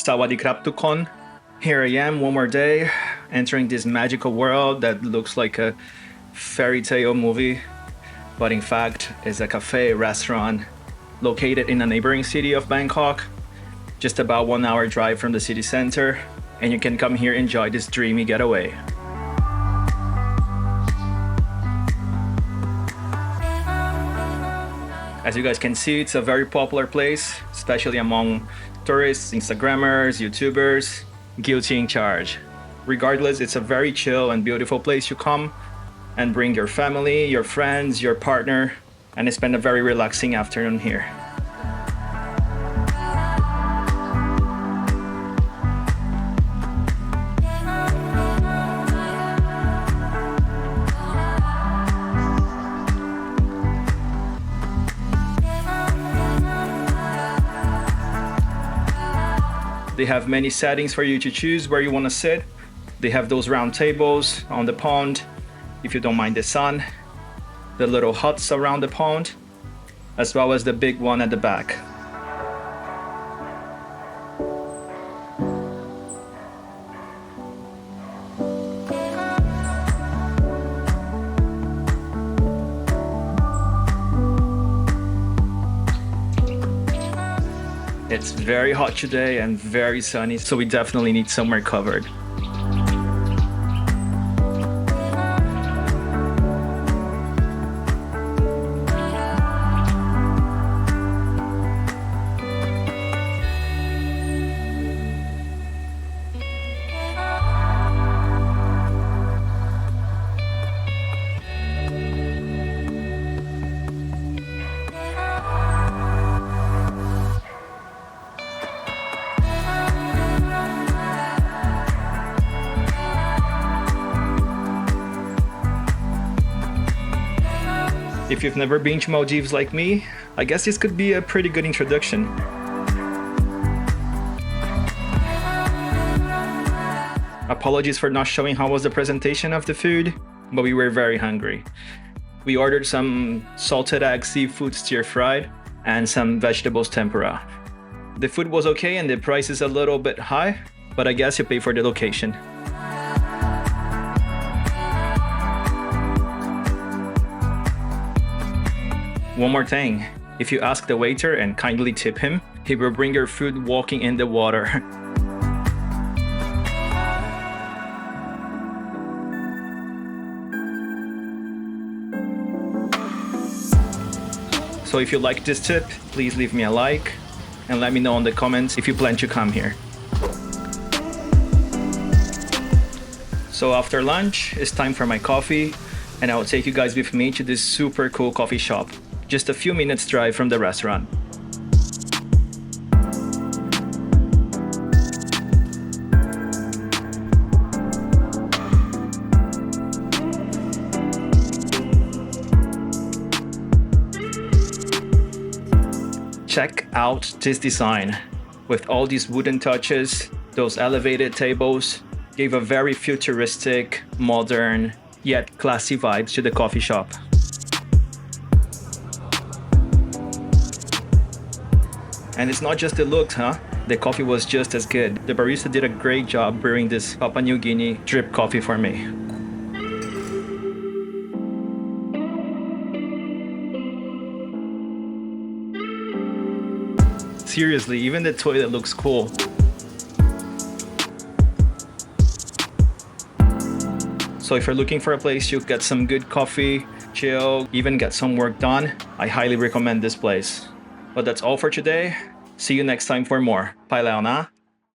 Sawadee krap tukon. Here I am one more day, entering this magical world that looks like a fairy tale movie, but in fact is a cafe restaurant located in a neighboring city of Bangkok, just about 1 hour drive from the city center, and you can come here and enjoy this dreamy getaway. As you guys can see, it's a very popular place, especially among tourists, Instagrammers, YouTubers, guilty in charge. Regardless, it's a very chill and beautiful place to come and bring your family, your friends, your partner, and spend a very relaxing afternoon here. They have many settings for you to choose where you want to sit. They have those round tables on the pond, if you don't mind the sun, the little huts around the pond, as well as the big one at the back. It's very hot today and very sunny, so we definitely need somewhere covered. If you've never been to Maldives like me, I guess this could be a pretty good introduction. Apologies for not showing how was the presentation of the food, but we were very hungry. We ordered some salted egg seafood stir-fried and some vegetables tempura. The food was okay and the price is a little bit high, but I guess you pay for the location. One more thing, if you ask the waiter and kindly tip him, he will bring your food walking in the water. So if you like this tip, please leave me a like and let me know in the comments if you plan to come here. So after lunch, it's time for my coffee, and I will take you guys with me to this super cool coffee shop. Just a few minutes drive from the restaurant. Check out this design. With all these wooden touches, those elevated tables gave a very futuristic, modern, yet classy vibes to the coffee shop. And it's not just the looks, huh? The coffee was just as good. The barista did a great job brewing this Papua New Guinea drip coffee for me. Seriously, even the toilet looks cool. So if you're looking for a place to get some good coffee, chill, even get some work done, I highly recommend this place. But that's all for today. See you next time for more. Pai Lao na.